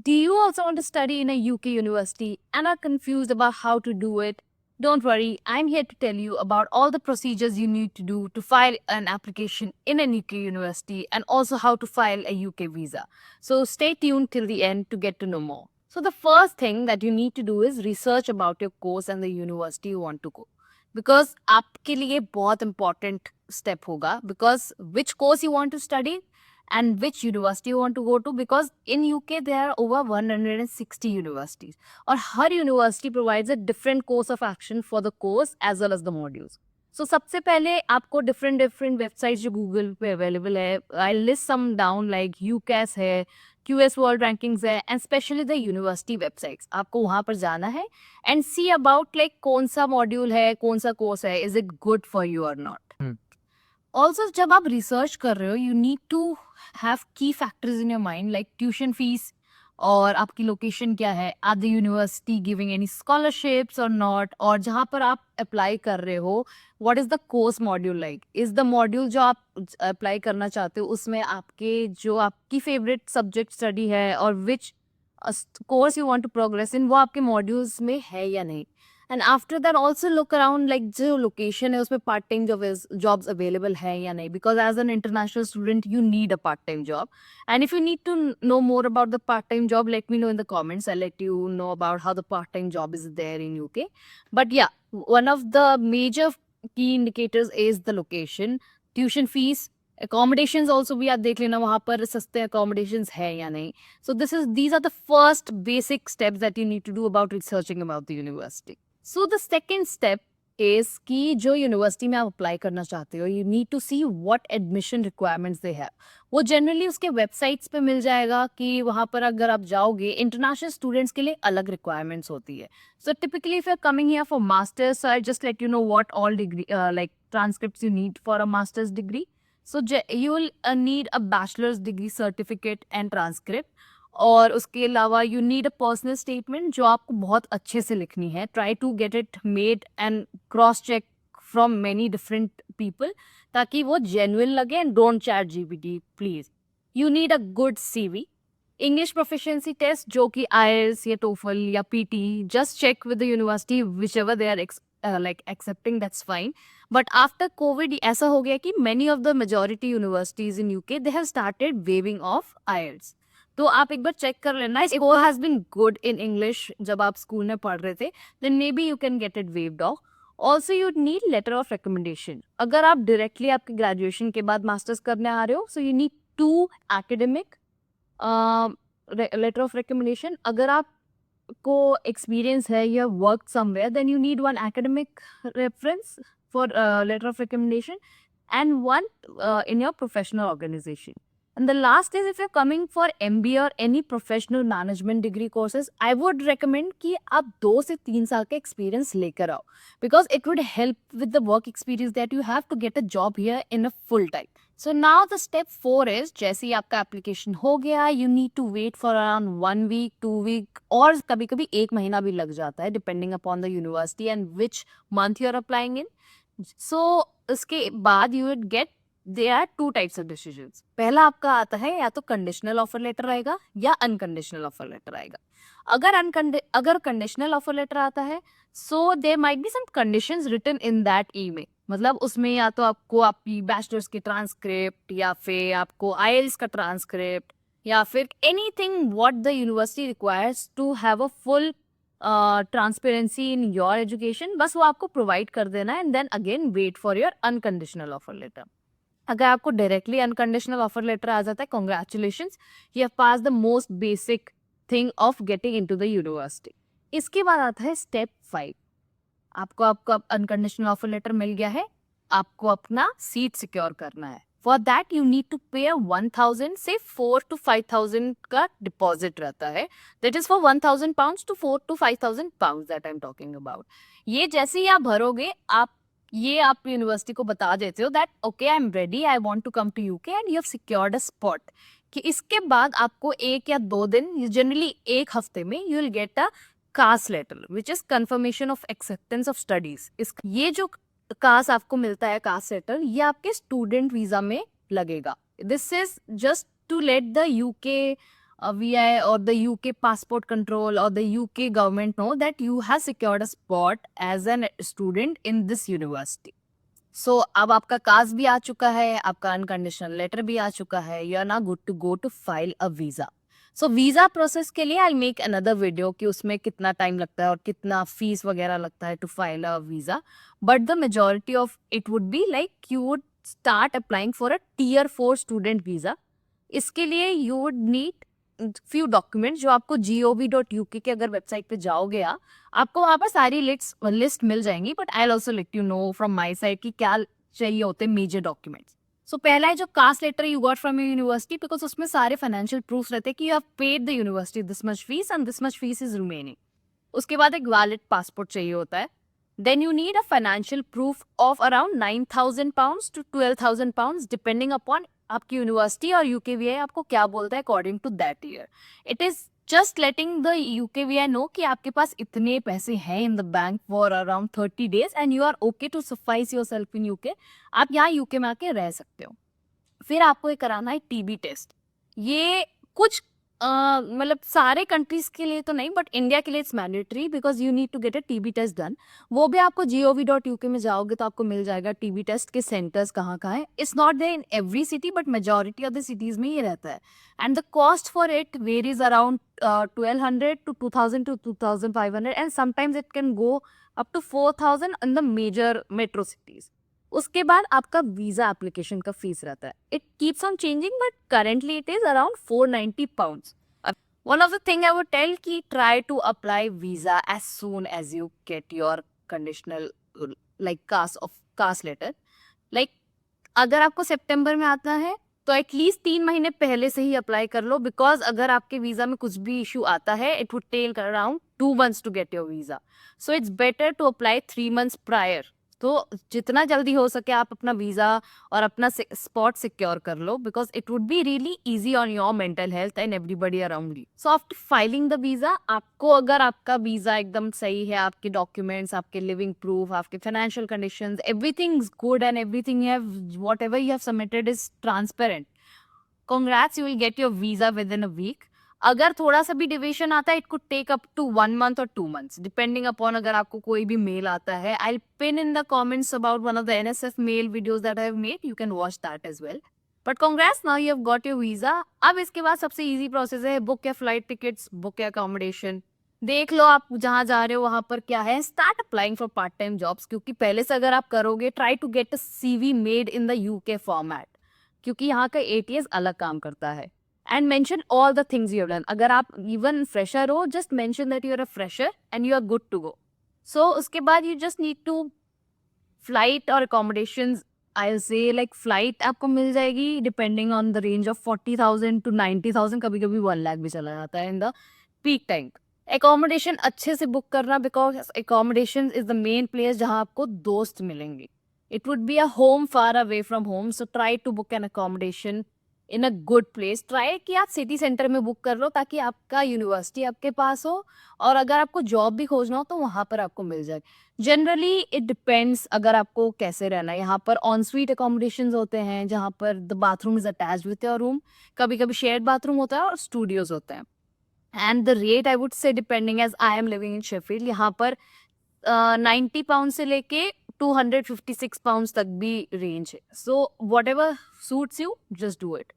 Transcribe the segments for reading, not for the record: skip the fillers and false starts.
Do you also want to study in a UK university and are confused about how to do it? Don't worry, I'm here to tell you about all the procedures you need to do to file an application in a UK university and also how to file a UK visa. So stay tuned till the end to get to know more. So the first thing that you need to do is research about your course and the university you want to go. Because आपके लिए बहुत important step होगा because which course you want to study and which university you want to go to, because in UK there are over 160 universities और हर university provides a different course of action for the course as well as the modules. So सबसे पहले आपको different websites जो Google पे available है, I'll list some down like UCAS है, QS World Rankings है and especially the university websites. आपको वहाँ पर जाना है and see about like कौन सा module है, कौन सा course है, is it good for you or not. Also जब आप रिसर्च कर रहे हो you need to have key factors in your mind like tuition fees और आपकी लोकेशन क्या है, are the university giving any scholarships और नॉट, और जहाँ पर आप अप्लाई कर रहे हो what is the course module like, is the module जो आप अप्लाई करना चाहते हो उसमें आपके जो आपकी फेवरेट सब्जेक्ट स्टडी है और which course you want to progress in वो आपके मॉड्यूल्स में है या नहीं. And after that also look around like जो लोकेशन है उसमें पार्ट टाइम जॉब्स अवेलेबल है या नहीं, because as an international student you need a part time job. And if you need to know more about the part-time job, let me know in the comments. I'll let you know about how the part-time job is there in UK. But yeah, one of the major key indicators is the location, tuition fees, accommodations also भी आप देख लेना वहाँ पर सस्ते accommodations है या नहीं. So these are the first basic steps that you need to do about researching about the university. So the second step is कि जो यूनिवर्सिटी में आप अप्लाई करना चाहते हो you need to see what admission requirements they have. वो generally उसके websites पे मिल जाएगा कि वहाँ पर अगर आप जाओगे इंटरनेशनल स्टूडेंट्स के लिए अलग रिक्वायरमेंट्स होती है. So typically if you are coming here for masters, so I just let you know what all degree like transcripts you need for a masters degree. So you will need a bachelor's degree certificate and transcript. और उसके अलावा you need a personal statement जो आपको बहुत अच्छे से लिखनी है. Try to get it made and cross check from many different people ताकि वो जेन्युइन लगे and don't chat GPT please. You need a good CV. English proficiency test जो कि IELTS या TOEFL या PT, just check with the university which ever they are like accepting, that's fine. But after COVID ऐसा हो गया कि many of the majority universities in UK they have started waiving off IELTS. तो आप एक बार check कर लेना. If वो has been good in English जब आप स्कूल में पढ़ रहे थे then maybe you can get it waived off. Also you need letter of recommendation. अगर आप डायरेक्टली आपके ग्रेजुएशन के बाद मास्टर्स करने आ रहे हो so you need 2 academic letter of recommendation. अगर आप को एक्सपीरियंस है या work somewhere then you need 1 academic reference for letter of recommendation and 1 in your professional organization. And the last is if you're coming for MBA or any professional management degree courses, I would recommend कि आप 2 से 3 साल का experience लेकर आओ because it would help with the work experience that you have to get a job here in a full time. So now the step 4 is जैसे ही आपका application हो गया you need to wait for around 1 week, 2 week और कभी-कभी 1 महीना भी लग जाता है depending upon the university and which month you are applying in. So उसके बाद you would get there are 2 types of decisions. पहला आपका आता है या तो कंडीशनल ऑफर लेटर आएगा या अनकंडीशनल ऑफर लेटर आएगा. अगर कंडीशनल ऑफर लेटर आता है so there might be some conditions written in that email. मतलब उसमें या तो आपको आपकी बैचलर्स की ट्रांसक्रिप्ट या फिर आपको IELTS का ट्रांसक्रिप्ट या फिर anything what the university requires to have a full transparency in your education, बस वो आपको प्रोवाइड कर देना है and then again wait for your unconditional offer letter. अगर आपको डायरेक्टली अनकंडीशनल ऑफर लेटर आ जाता है congratulations, you have pass the most basic thing of getting into the university. इसके बाद आता है स्टेप 5. आपको आपका अनकंडीशनल ऑफर लेटर मिल गया है, आपको अपना सीट सिक्योर करना है. For that you need to pay 1000 से 4 to 5000 का डिपॉजिट रहता है. That is for 1000 pounds to 4 to 5000 pounds that I am talking about. ये जैसे ही आप भरोगे आप यूनिवर्सिटी को बता देते हो that okay I am ready, I want to come to UK and you have secured a spot. कि इसके बाद आपको 1 या 2 दिन जनरली 1 हफ्ते में you will get a cast letter which is confirmation of acceptance of studies. ये जो कास्ट आपको मिलता है कास्ट लेटर ये आपके स्टूडेंट वीजा में लगेगा. This is just to let the UK VI or the UK passport control or the UK government know that you have secured a spot as an student in this university. So अब आपका cast भी आ चुका है, आपका unconditional letter भी आ चुका है, यू आर ना good to go to file a visa. So visa process के लिए आई मेक अनदर वीडियो कि उसमें कितना टाइम लगता है और कितना फीस वगैरह लगता है to file a visa. But the majority of it would be like you would start applying for a Tier 4 student visa. इसके लिए you would need few documents जो आपको gov.uk के अगर वेबसाइट पे जाओगे आपको वहां पर सारी लिस्ट मिल जाएंगी. But I also let you know from my side कि क्या चाहिए होते हैं मेजर डॉक्यूमेंट्स. सो पहला है जो कास्ट letter you got from your university, because उसमें सारे फाइनेंशियल प्रूफ रहते हैं कि you have paid the university this much fees and this much fees is remaining. उसके बाद एक वैलिड पासपोर्ट चाहिए होता है. Then you need a financial proof of around 9,000 pounds to 12,000 pounds depending upon आपकी यूनिवर्सिटी और यूकेवीआई आपको क्या बोलता है according to that year. It is just letting the UKVI know कि आपके पास इतने पैसे हैं in the bank for around 30 days and you are okay to suffice yourself in UK. आप यहाँ यूके में आके रह सकते हो. फिर आपको ये कराना है टीबी टेस्ट. ये कुछ मतलब सारे कंट्रीज के लिए तो नहीं, बट इंडिया के लिए it's mandatory because you need to get a TB test done. वो भी आपको gov.uk में जाओगे तो आपको मिल जाएगा टीबी टेस्ट के सेंटर्स कहाँ कहाँ है. It's not there in every city but majority of the cities में ये रहता है. And the cost for it varies around 1,200 to 2,000 to 2,500 and sometimes it can go up to 4,000 in the major metro cities. उसके बाद आपका visa application का fees रहता है. It keeps on changing but currently it is around 490 pounds. One of the thing I would tell कि try to apply visa as soon as you get your conditional like caste letter. Like अगर आपको सितंबर में आता है तो at least 3 महीने पहले से ही अप्लाई कर लो, बिकॉज अगर आपके वीजा में कुछ भी इशू आता है it would take around 2 months to get your visa. So it's better to apply 3 months prior. तो जितना जल्दी हो सके आप अपना वीजा और अपना स्पॉट सिक्योर कर लो, because it would be really easy on your mental health and everybody around you. So after filing the visa आपको अगर आपका वीजा एकदम सही है, आपके डॉक्यूमेंट्स, आपके लिविंग प्रूफ, आपके financial conditions, everything is good and everything you have whatever you have submitted is transparent, congrats, you will get your visa within a week. अगर थोड़ा सा भी डिविएशन आता है it could take up to 1 month और 2 months depending upon अगर आपको कोई भी मेल आता है. I pin in the comments about one of the NSF mail videos that I have made, you can watch that as well. But congrats, now you have got your visa. अब इसके बाद सबसे easy process है book your flight tickets, book your accommodation. देख लो आप जहाँ जा रहे हो वहां पर क्या है. Start applying for part time jobs, क्योंकि पहले से अगर आप करोगे try to get a CV made in the UK format, क्योंकि यहाँ का ATS अलग काम करता है. And mention all the things you have done. अगर आप इवन फ्रेशर हो just mention that you are a fresher and you are good to go. So उसके बाद you just need to flight और अकोमोडेशंस. आई से लाइक फ्लाइट आपको मिल जाएगी depending on the range of 40,000 to 90,000, कभी कभी 1 lakh भी चला जाता है in the peak time. Accommodation अच्छे से बुक करना, because accommodation is the main place जहाँ आपको दोस्त मिलेंगे. It would be a home far away from home, so try to book an accommodation in a good place. Try कि आप city centre में बुक कर लो ताकि आपका यूनिवर्सिटी आपके पास हो, और अगर आपको जॉब भी खोजना हो तो वहाँ पर आपको मिल जाए. जनरली इट डिपेंड्स अगर आपको कैसे रहना है. यहाँ पर ऑन स्वीट अकोमोडेशन होते हैं जहाँ पर the bathroom is attached with your room. कभी कभी शेयर्ड बाथरूम होता है और स्टूडियोज होते हैं. And the rate I would say depending, as I am living in Sheffield, यहाँ पर 90 pounds से लेके 256 pounds तक भी रेंज है. So what ever suits you just do it.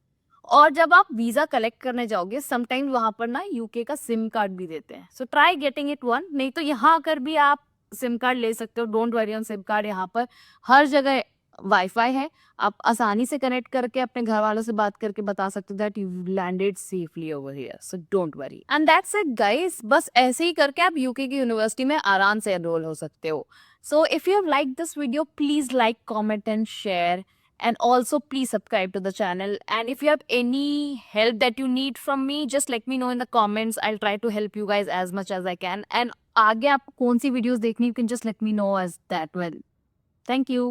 और जब आप वीजा कलेक्ट करने जाओगे समटाइम वहां पर ना UK का सिम कार्ड भी देते हैं. So try getting it one. नहीं तो यहाँ आकर भी आप सिम कार्ड ले सकते हो. Don't worry on SIM card. यहाँ पर हर जगह वाईफाई है. आप आसानी से कनेक्ट करके अपने घर वालों से बात करके बता सकते हो that you landed safely over here. So don't worry. And that's it guys. बस ऐसे ही करके आप UK की यूनिवर्सिटी में आराम से एनरोल हो सकते हो. So if you have liked this video, please like, comment and share, and also please subscribe to the channel. And if you have any help that you need from me, just let me know in the comments. I'll try to help you guys as much as I can. And आगे आपको कौन सी videos देखनी, you can just let me know as that well. Thank you.